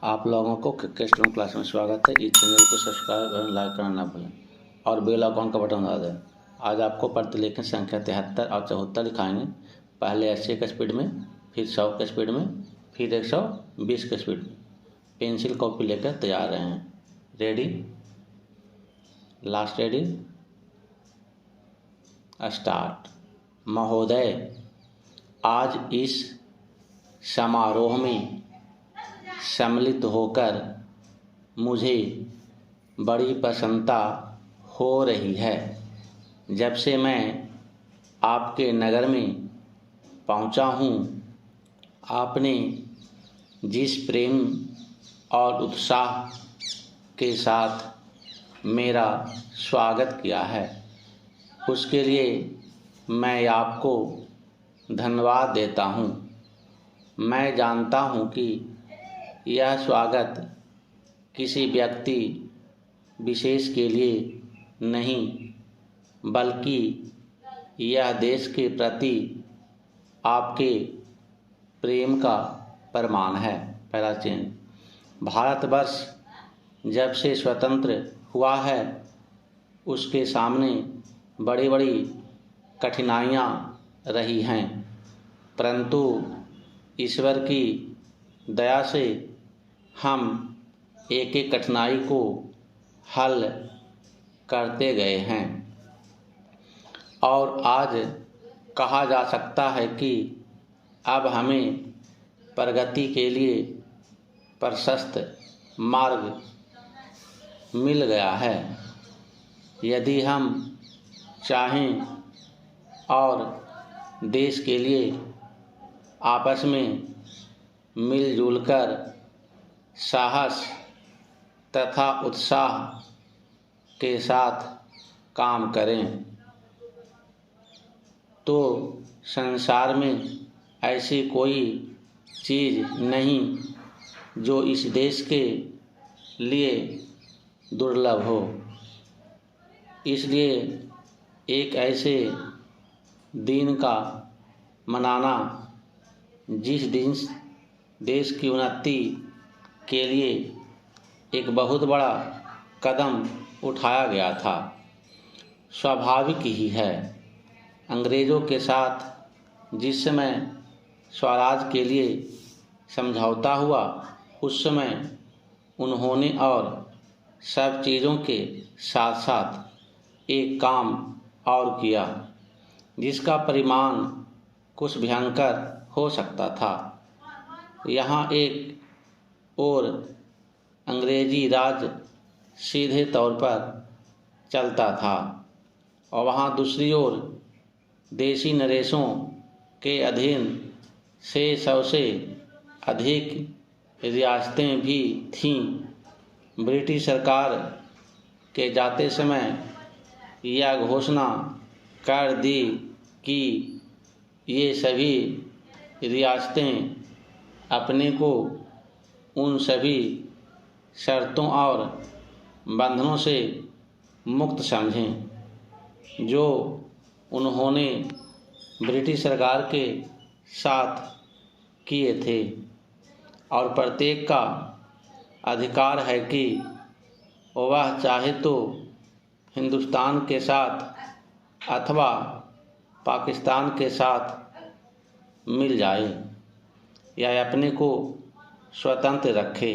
आप लोगों को क्रिकेट क्लास में स्वागत है। इस चैनल को सब्सक्राइब और लाइक करना ना भूलें और बेल आइकॉन का बटन दबा दें। आज आपको प्रतिलेखन संख्या 73 और 74 लिखाएंगे। पहले 80 के स्पीड में, फिर 100 के स्पीड में, फिर 120 के स्पीड में। पेंसिल कॉपी लेकर तैयार रहें। Ready, last ready, start. महोदय, आज इस समारोह में सम्मिलित होकर मुझे बड़ी प्रसन्नता हो रही है। जब से मैं आपके नगर में पहुंचा हूं, आपने जिस प्रेम और उत्साह के साथ मेरा स्वागत किया है, उसके लिए मैं आपको धन्यवाद देता हूं। मैं जानता हूं कि यह स्वागत किसी व्यक्ति विशेष के लिए नहीं, बल्कि यह देश के प्रति आपके प्रेम का प्रमाण है। पहला चीज, भारतवर्ष जब से स्वतंत्र हुआ है, उसके सामने बड़ी बड़ी कठिनाइयाँ रही हैं, परंतु ईश्वर की दया से हम एक एक कठिनाई को हल करते गए हैं और आज कहा जा सकता है कि अब हमें प्रगति के लिए प्रशस्त मार्ग मिल गया है। यदि हम चाहें और देश के लिए आपस में मिलजुल कर साहस तथा उत्साह के साथ काम करें, तो संसार में ऐसी कोई चीज़ नहीं जो इस देश के लिए दुर्लभ हो। इसलिए एक ऐसे दिन का मनाना जिस दिन देश की उन्नति के लिए एक बहुत बड़ा कदम उठाया गया था, स्वाभाविक ही है। अंग्रेज़ों के साथ जिस समय स्वराज के लिए समझौता हुआ, उस समय उन्होंने और सब चीज़ों के साथ साथ एक काम और किया, जिसका परिणाम कुछ भयंकर हो सकता था। यहाँ एक और अंग्रेजी राज सीधे तौर पर चलता था और वहाँ दूसरी ओर देशी नरेशों के अधीन 600 से अधिक रियासतें भी थीं। ब्रिटिश सरकार के जाते समय यह घोषणा कर दी कि ये सभी रियासतें अपने को उन सभी शर्तों और बंधनों से मुक्त समझें जो उन्होंने ब्रिटिश सरकार के साथ किए थे, और प्रत्येक का अधिकार है कि वह चाहे तो हिंदुस्तान के साथ अथवा पाकिस्तान के साथ मिल जाए या अपने को स्वतंत्र रखे।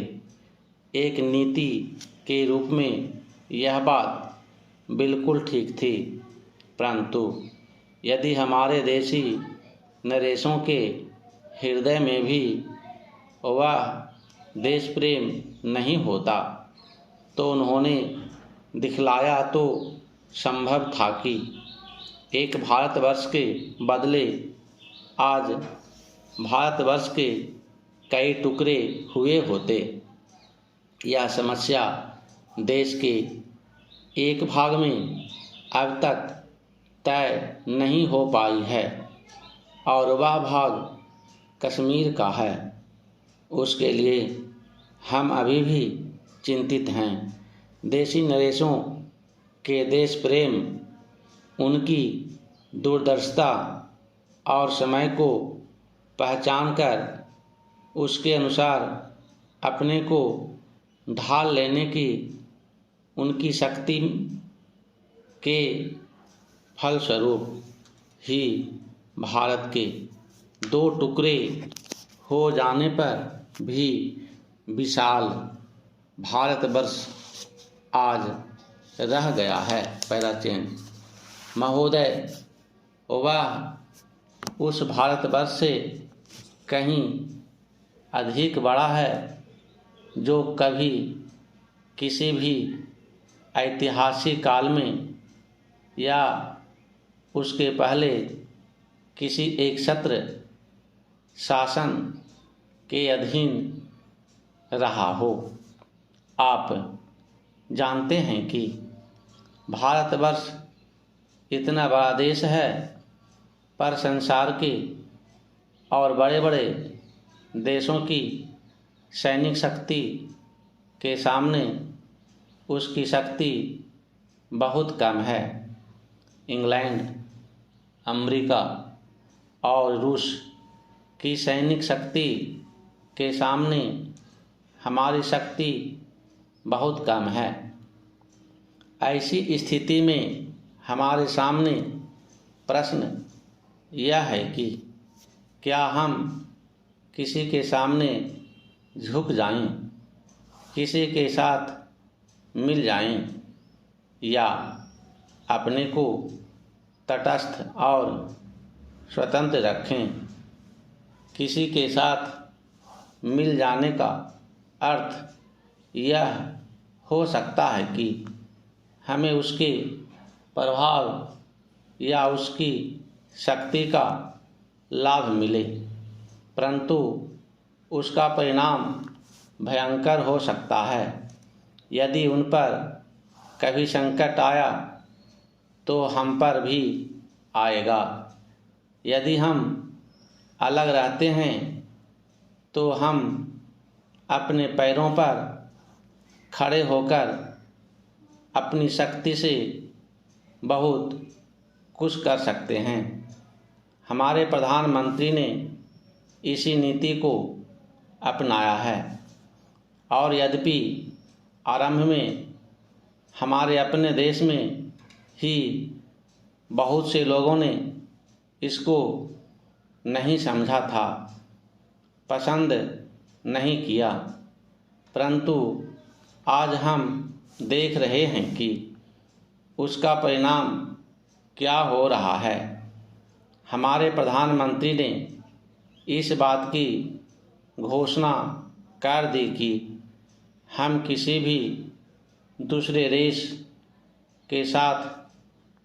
एक नीति के रूप में यह बात बिल्कुल ठीक थी, परंतु यदि हमारे देशी नरेशों के हृदय में भी वह देश प्रेम नहीं होता, तो उन्होंने दिखलाया तो संभव था कि एक भारतवर्ष के बदले आज भारतवर्ष के कई टुकड़े हुए होते। यह समस्या देश के एक भाग में अब तक तय नहीं हो पाई है और वह भाग कश्मीर का है। उसके लिए हम अभी भी चिंतित हैं। देशी नरेशों के देश प्रेम, उनकी दूरदर्शिता और समय को पहचान कर उसके अनुसार अपने को ढाल लेने की उनकी शक्ति के फलस्वरूप ही भारत के दो टुकड़े हो जाने पर भी विशाल भारतवर्ष आज रह गया है। पैराचेन महोदय, वह उस भारतवर्ष से कहीं अधिक बड़ा है जो कभी किसी भी ऐतिहासिक काल में या उसके पहले किसी एक छत्र शासन के अधीन रहा हो। आप जानते हैं कि भारतवर्ष इतना बड़ा देश है, पर संसार के और बड़े बड़े देशों की सैनिक शक्ति के सामने उसकी शक्ति बहुत कम है। इंग्लैंड, अमेरिका और रूस की सैनिक शक्ति के सामने हमारी शक्ति बहुत कम है। ऐसी स्थिति में हमारे सामने प्रश्न यह है कि क्या हम किसी के सामने झुक जाएं, किसी के साथ मिल जाएं, या अपने को तटस्थ और स्वतंत्र रखें। किसी के साथ मिल जाने का अर्थ यह हो सकता है कि हमें उसके प्रभाव या उसकी शक्ति का लाभ मिले, परंतु उसका परिणाम भयंकर हो सकता है। यदि उन पर कभी संकट आया तो हम पर भी आएगा। यदि हम अलग रहते हैं तो हम अपने पैरों पर खड़े होकर अपनी शक्ति से बहुत कुछ कर सकते हैं। हमारे प्रधानमंत्री ने इसी नीति को अपनाया है, और यद्यपि आरंभ में हमारे अपने देश में ही बहुत से लोगों ने इसको नहीं समझा था, पसंद नहीं किया, परंतु आज हम देख रहे हैं कि उसका परिणाम क्या हो रहा है। हमारे प्रधानमंत्री ने इस बात की घोषणा कर दी कि हम किसी भी दूसरे देश के साथ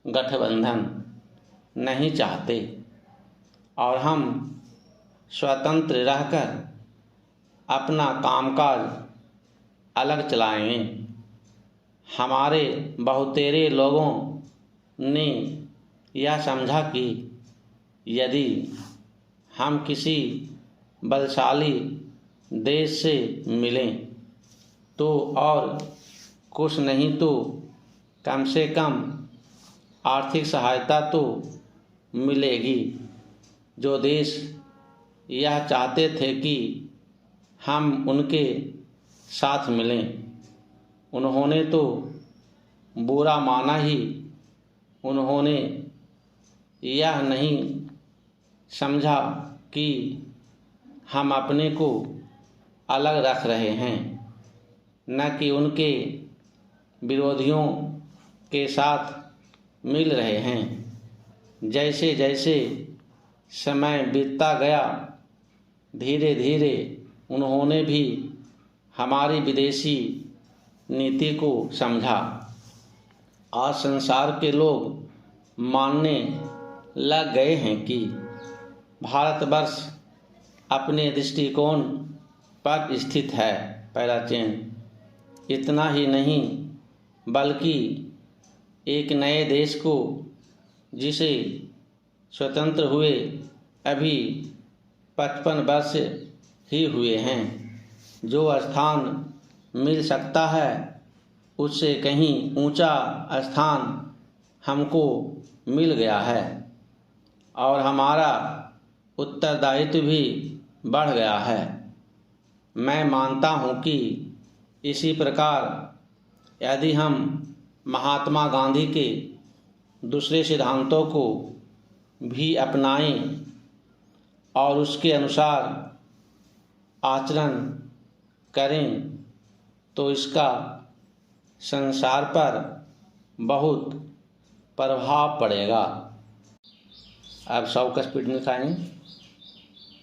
गठबंधन नहीं चाहते और हम स्वतंत्र रहकर अपना कामकाज अलग चलाएंगे। हमारे बहुतेरे लोगों ने यह समझा कि यदि हम किसी बलशाली देश से मिलें तो और कुछ नहीं तो कम से कम आर्थिक सहायता तो मिलेगी। जो देश यह चाहते थे कि हम उनके साथ मिलें, उन्होंने तो बुरा माना ही। उन्होंने यह नहीं समझा कि हम अपने को अलग रख रहे हैं, न कि उनके विरोधियों के साथ मिल रहे हैं। जैसे जैसे समय बीतता गया, धीरे धीरे उन्होंने भी हमारी विदेशी नीति को समझा। आज संसार के लोग मानने लग गए हैं कि भारतवर्ष अपने दृष्टिकोण पर स्थित है। पैराचेन इतना ही नहीं बल्कि एक नए देश को, जिसे स्वतंत्र हुए अभी 55 वर्ष ही हुए हैं, जो स्थान मिल सकता है उससे कहीं ऊंचा स्थान हमको मिल गया है, और हमारा उत्तरदायित्व भी बढ़ गया है। मैं मानता हूँ कि इसी प्रकार यदि हम महात्मा गांधी के दूसरे सिद्धांतों को भी अपनाएं और उसके अनुसार आचरण करें तो इसका संसार पर बहुत प्रभाव पड़ेगा। अब 100 का स्पीड में लिखाएंगे।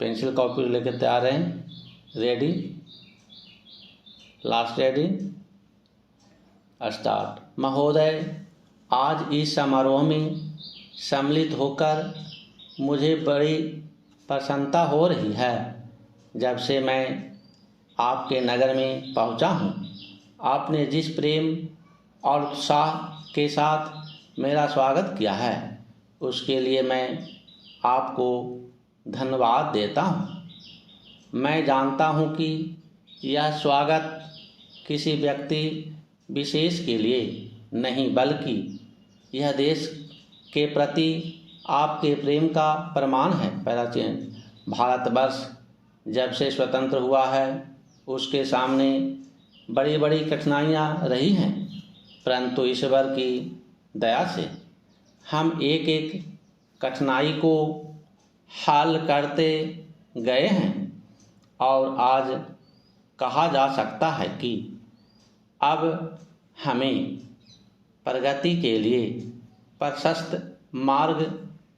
पेंसिल कॉपी लेकर तैयार रहें। Ready, last ready, start. महोदय, आज इस समारोह में सम्मिलित होकर मुझे बड़ी प्रसन्नता हो रही है। जब से मैं आपके नगर में पहुंचा हूं, आपने जिस प्रेम और उत्साह के साथ मेरा स्वागत किया है उसके लिए मैं आपको धन्यवाद देता हूं। मैं जानता हूं कि यह स्वागत किसी व्यक्ति विशेष के लिए नहीं बल्कि यह देश के प्रति आपके प्रेम का प्रमाण है। पहला चेंज, भारतवर्ष जब से स्वतंत्र हुआ है उसके सामने बड़ी बड़ी कठिनाइयाँ रही हैं, परंतु ईश्वर की दया से हम एक एक कठिनाई को हल करते गए हैं और आज कहा जा सकता है कि अब हमें प्रगति के लिए प्रशस्त मार्ग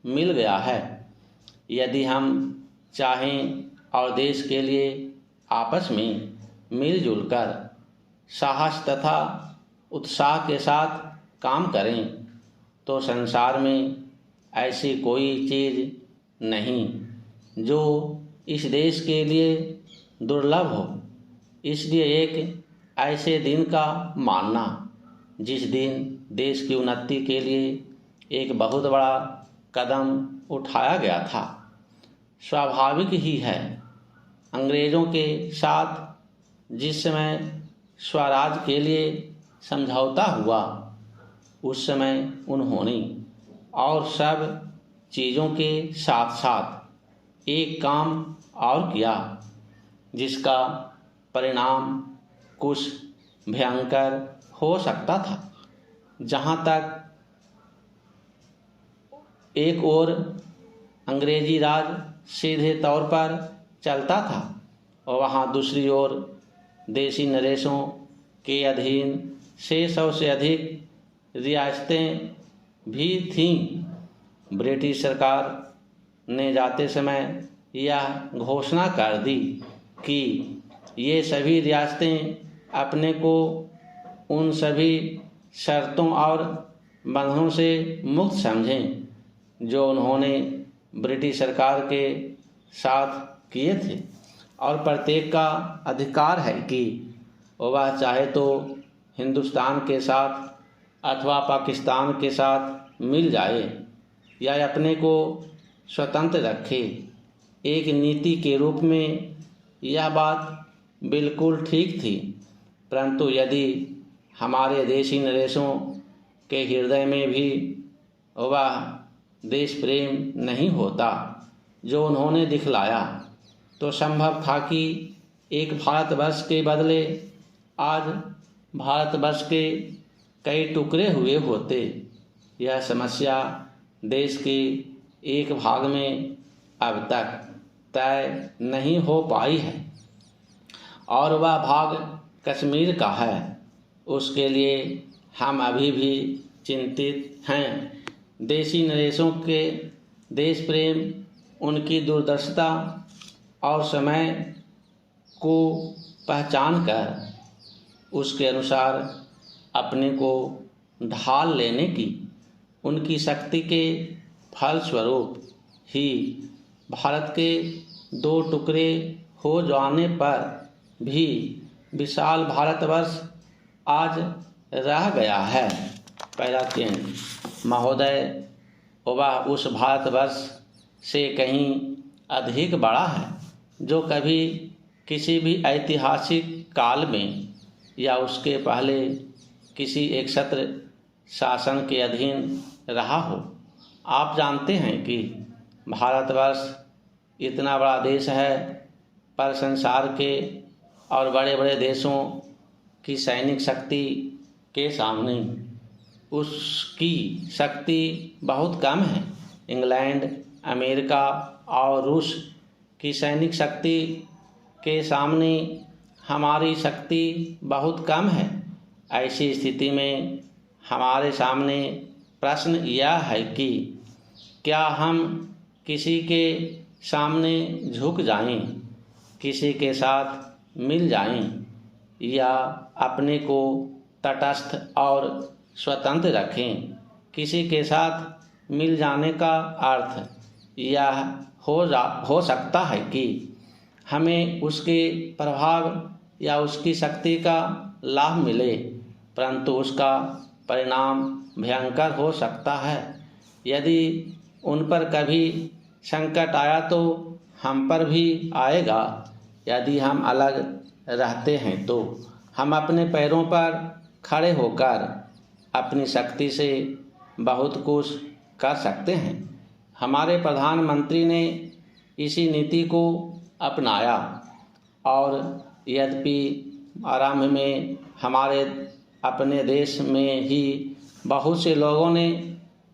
मिल गया है। यदि हम चाहें और देश के लिए आपस में मिलजुल कर साहस तथा उत्साह के साथ काम करें तो संसार में ऐसी कोई चीज़ नहीं जो इस देश के लिए दुर्लभ हो। इसलिए एक ऐसे दिन का मानना जिस दिन देश की उन्नति के लिए एक बहुत बड़ा कदम उठाया गया था, स्वाभाविक ही है। अंग्रेज़ों के साथ जिस समय स्वराज के लिए समझौता हुआ उस समय उन्होंने और सब चीज़ों के साथ साथ एक काम और किया जिसका परिणाम कुछ भयंकर हो सकता था। जहाँ तक एक ओर अंग्रेजी राज सीधे तौर पर चलता था और वहाँ दूसरी ओर देशी नरेशों के अधीन 600 से अधिक रियासतें भी थीं। ब्रिटिश सरकार ने जाते समय यह घोषणा कर दी कि ये सभी रियासतें अपने को उन सभी शर्तों और बंधनों से मुक्त समझें जो उन्होंने ब्रिटिश सरकार के साथ किए थे और प्रत्येक का अधिकार है कि वह चाहे तो हिंदुस्तान के साथ अथवा पाकिस्तान के साथ मिल जाए या अपने को स्वतंत्र रखे। एक नीति के रूप में यह बात बिल्कुल ठीक थी, परंतु यदि हमारे देशी नरेशों के हृदय में भी वह देश प्रेम नहीं होता जो उन्होंने दिखलाया तो संभव था कि एक भारतवर्ष के बदले आज भारतवर्ष के कई टुकड़े हुए होते। यह समस्या देश के एक भाग में अब तक तय नहीं हो पाई है और वह भाग कश्मीर का है। उसके लिए हम अभी भी चिंतित हैं। देशी नरेशों के देश प्रेम, उनकी दूरदर्शिता और समय को पहचान कर उसके अनुसार अपने को ढाल लेने की उनकी शक्ति के फलस्वरूप ही भारत के दो टुकड़े हो जाने पर भी विशाल भारतवर्ष आज रह गया है। पहला चेंज, महोदय, वह उस भारतवर्ष से कहीं अधिक बड़ा है जो कभी किसी भी ऐतिहासिक काल में या उसके पहले किसी एक छत्र शासन के अधीन रहा हो। आप जानते हैं कि भारतवर्ष इतना बड़ा देश है पर संसार के और बड़े बड़े देशों की सैनिक शक्ति के सामने उसकी शक्ति बहुत कम है। इंग्लैंड, अमेरिका और रूस की सैनिक शक्ति के सामने हमारी शक्ति बहुत कम है। ऐसी स्थिति में हमारे सामने प्रश्न यह है कि क्या हम किसी के सामने झुक जाएं, किसी के साथ मिल जाएं, या अपने को तटस्थ और स्वतंत्र रखें। किसी के साथ मिल जाने का अर्थ यह हो सकता है कि हमें उसके प्रभाव या उसकी शक्ति का लाभ मिले, परंतु उसका परिणाम भयंकर हो सकता है। यदि उन पर कभी संकट आया तो हम पर भी आएगा। यदि हम अलग रहते हैं तो हम अपने पैरों पर खड़े होकर अपनी शक्ति से बहुत कुछ कर सकते हैं। हमारे प्रधानमंत्री ने इसी नीति को अपनाया और यद्यपि आरंभ में हमारे अपने देश में ही बहुत से लोगों ने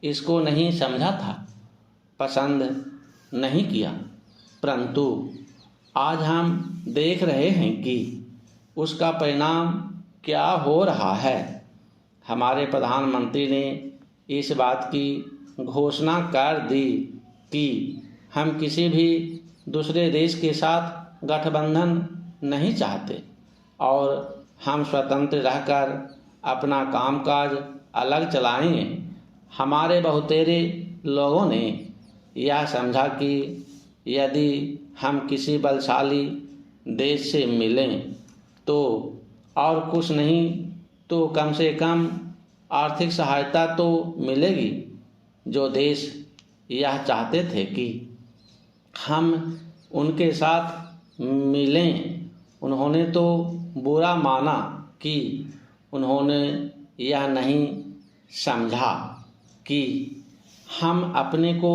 इसको नहीं समझा था, पसंद नहीं किया, परंतु आज हम देख रहे हैं कि उसका परिणाम क्या हो रहा है। हमारे प्रधानमंत्री ने इस बात की घोषणा कर दी कि हम किसी भी दूसरे देश के साथ गठबंधन नहीं चाहते और हम स्वतंत्र रहकर अपना कामकाज अलग चलाएंगे। हमारे बहुतेरे लोगों ने यह समझा कि यदि हम किसी बलशाली देश से मिलें तो और कुछ नहीं तो कम से कम आर्थिक सहायता तो मिलेगी। जो देश यह चाहते थे कि हम उनके साथ मिलें, उन्होंने तो बुरा माना कि उन्होंने यह नहीं समझा कि हम अपने को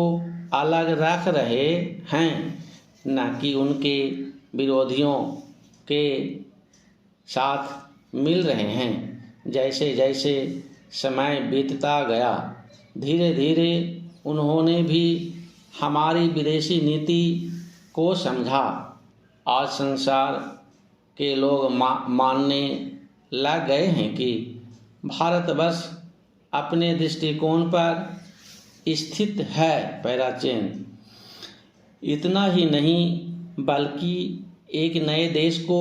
अलग रख रहे हैं, न कि उनके विरोधियों के साथ मिल रहे हैं। जैसे जैसे समय बीतता गया, धीरे धीरे उन्होंने भी हमारी विदेशी नीति को समझा। आज संसार के लोग मानने लग गए हैं कि भारतवर्ष अपने दृष्टिकोण पर स्थित है प्राचीन। इतना ही नहीं बल्कि एक नए देश को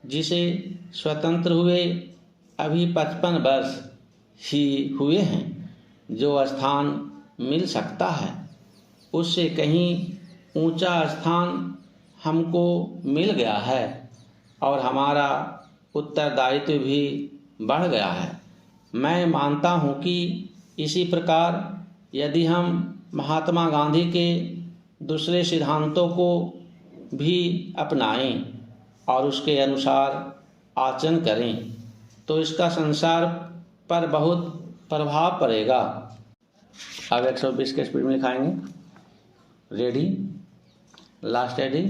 जिसे स्वतंत्र हुए अभी 55 वर्ष ही हुए हैं, जो स्थान मिल सकता है उससे कहीं ऊंचा स्थान हमको मिल गया है और हमारा उत्तरदायित्व भी बढ़ गया है। मैं मानता हूँ कि इसी प्रकार यदि हम महात्मा गांधी के दूसरे सिद्धांतों को भी अपनाएं और उसके अनुसार आचरण करें तो इसका संसार पर बहुत प्रभाव पड़ेगा। अब 120 के स्पीड में लिखाएंगे। Ready, last ready,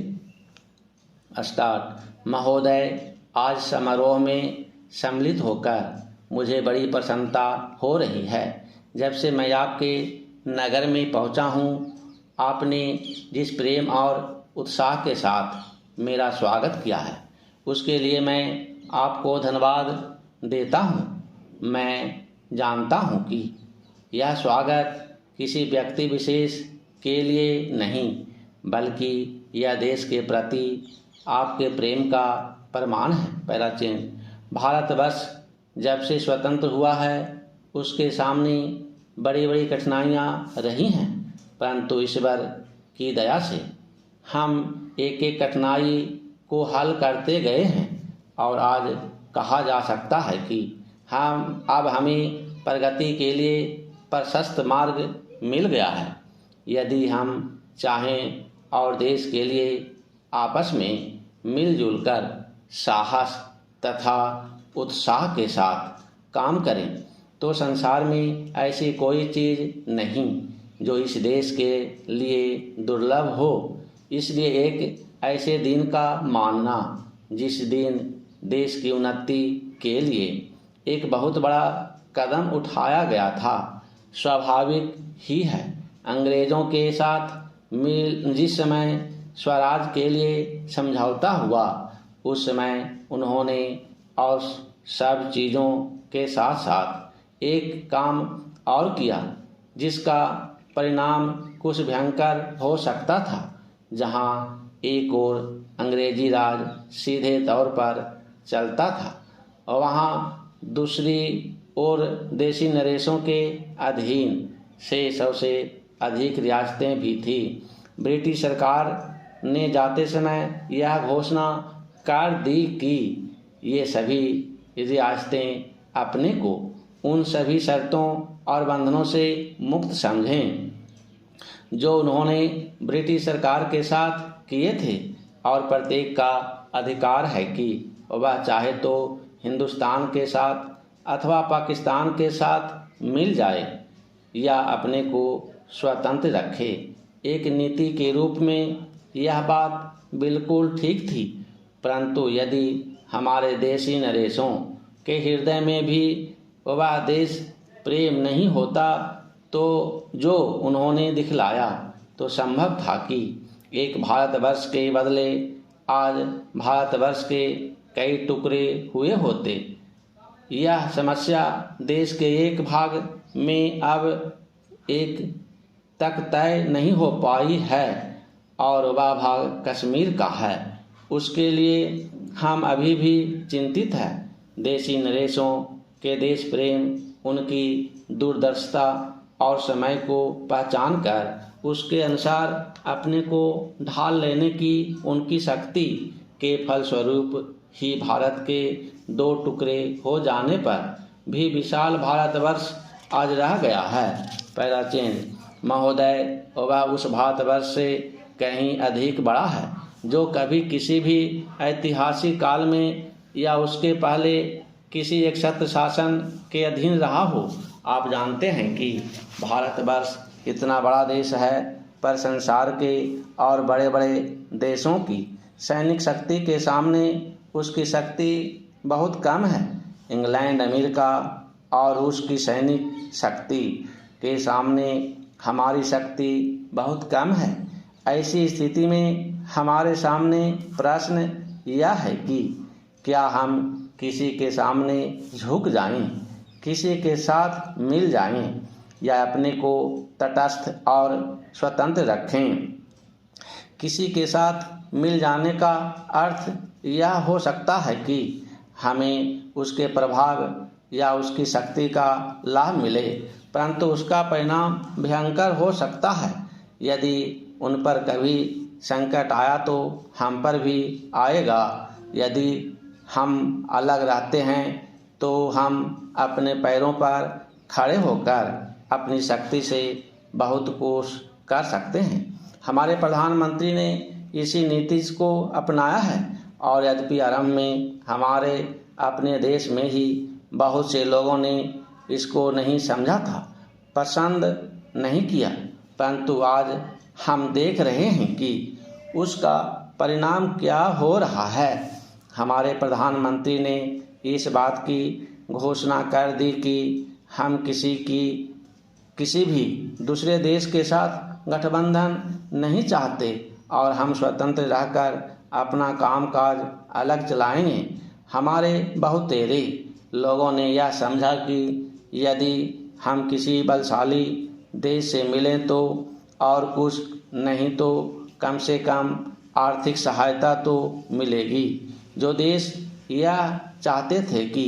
start. महोदय, आज समारोह में सम्मिलित होकर मुझे बड़ी प्रसन्नता हो रही है। जब से मैं आपके नगर में पहुंचा हूं, आपने जिस प्रेम और उत्साह के साथ मेरा स्वागत किया है उसके लिए मैं आपको धन्यवाद देता हूं। मैं जानता हूं कि यह स्वागत किसी व्यक्ति विशेष के लिए नहीं बल्कि यह देश के प्रति आपके प्रेम का प्रमाण है। प्राचीन भारतवर्ष जब से स्वतंत्र हुआ है उसके सामने बड़ी बड़ी कठिनाइयाँ रही हैं, परंतु ईश्वर की दया से हम एक एक कठिनाई को हल करते गए हैं और आज कहा जा सकता है कि हमें प्रगति के लिए प्रशस्त मार्ग मिल गया है। यदि हम चाहें और देश के लिए आपस में मिलजुल कर साहस तथा उत्साह के साथ काम करें तो संसार में ऐसी कोई चीज़ नहीं जो इस देश के लिए दुर्लभ हो। इसलिए एक ऐसे दिन का मानना जिस दिन देश की उन्नति के लिए एक बहुत बड़ा कदम उठाया गया था। स्वाभाविक ही है, अंग्रेज़ों के साथ जिस समय स्वराज के लिए समझौता हुआ, उस समय उन्होंने और सब चीज़ों के साथ साथ एक काम और किया जिसका परिणाम कुछ भयंकर हो सकता था। जहां एक ओर अंग्रेजी राज सीधे तौर पर चलता था और वहां दूसरी ओर देशी नरेशों के अधीन 600 से अधिक रियासतें भी थी। ब्रिटिश सरकार ने जाते समय यह घोषणा कर दी कि ये सभी रियासतें अपने को उन सभी शर्तों और बंधनों से मुक्त समझें जो उन्होंने ब्रिटिश सरकार के साथ किए थे, और प्रत्येक का अधिकार है कि वह चाहे तो हिंदुस्तान के साथ अथवा पाकिस्तान के साथ मिल जाए या अपने को स्वतंत्र रखे। एक नीति के रूप में यह बात बिल्कुल ठीक थी, परंतु यदि हमारे देशी नरेशों के हृदय में भी वह देश प्रेम नहीं होता तो जो उन्होंने दिखलाया, तो संभव था कि एक भारतवर्ष के बदले आज भारतवर्ष के कई टुकड़े हुए होते। यह समस्या देश के एक भाग में अब एक तक तय नहीं हो पाई है और वह भाग कश्मीर का है। उसके लिए हम अभी भी चिंतित हैं। देशी नरेशों के देश प्रेम, उनकी दूरदर्शिता और समय को पहचान कर उसके अनुसार अपने को ढाल लेने की उनकी शक्ति के फलस्वरूप ही भारत के 2 टुकड़े हो जाने पर भी विशाल भारतवर्ष आज रह गया है। पैराचेन महोदय वह उस भारतवर्ष से कहीं अधिक बड़ा है जो कभी किसी भी ऐतिहासिक काल में या उसके पहले किसी एक सत्य शासन के अधीन रहा हो। आप जानते हैं कि भारतवर्ष इतना बड़ा देश है, पर संसार के और बड़े बड़े देशों की सैनिक शक्ति के सामने उसकी शक्ति बहुत कम है। इंग्लैंड, अमेरिका और रूस की सैनिक शक्ति के सामने हमारी शक्ति बहुत कम है। ऐसी स्थिति में हमारे सामने प्रश्न यह है कि क्या हम किसी के सामने झुक जाएं, किसी के साथ मिल जाएं, या अपने को तटस्थ और स्वतंत्र रखें। किसी के साथ मिल जाने का अर्थ यह हो सकता है कि हमें उसके प्रभाव या उसकी शक्ति का लाभ मिले, परंतु उसका परिणाम भयंकर हो सकता है। यदि उन पर कभी संकट आया तो हम पर भी आएगा। यदि हम अलग रहते हैं तो हम अपने पैरों पर खड़े होकर अपनी शक्ति से बहुत कुछ कर सकते हैं। हमारे प्रधानमंत्री ने इसी नीति को अपनाया है और यद्यपि आरंभ में हमारे अपने देश में ही बहुत से लोगों ने इसको नहीं समझा था, पसंद नहीं किया, परंतु आज हम देख रहे हैं कि उसका परिणाम क्या हो रहा है। हमारे प्रधानमंत्री ने इस बात की घोषणा कर दी कि हम किसी भी दूसरे देश के साथ गठबंधन नहीं चाहते और हम स्वतंत्र रहकर अपना कामकाज अलग चलाएंगे। हमारे बहुतेरे लोगों ने यह समझा कि यदि हम किसी बलशाली देश से मिलें तो और कुछ नहीं तो कम से कम आर्थिक सहायता तो मिलेगी। जो देश यह चाहते थे कि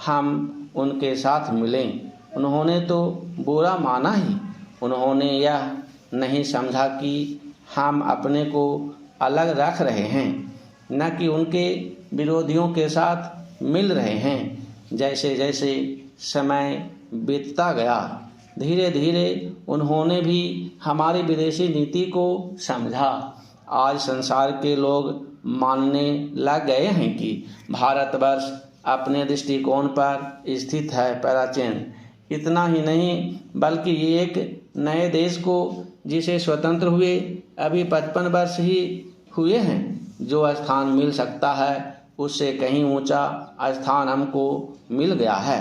हम उनके साथ मिलें, उन्होंने तो बुरा माना ही। उन्होंने यह नहीं समझा कि हम अपने को अलग रख रहे हैं, न कि उनके विरोधियों के साथ मिल रहे हैं। जैसे जैसे समय बीतता गया, धीरे धीरे उन्होंने भी हमारी विदेशी नीति को समझा। आज संसार के लोग मानने लग गए हैं कि भारतवर्ष अपने दृष्टिकोण पर स्थित है। पैराचेन इतना ही नहीं बल्कि ये एक नए देश को जिसे स्वतंत्र हुए अभी 55 वर्ष ही हुए हैं, जो स्थान मिल सकता है उससे कहीं ऊंचा स्थान हमको मिल गया है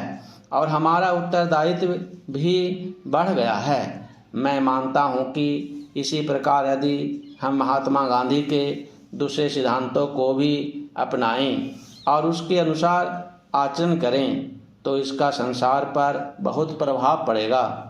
और हमारा उत्तरदायित्व भी बढ़ गया है। मैं मानता हूँ कि इसी प्रकार यदि हम महात्मा गांधी के दूसरे सिद्धांतों को भी अपनाएं और उसके अनुसार आचरण करें तो इसका संसार पर बहुत प्रभाव पड़ेगा।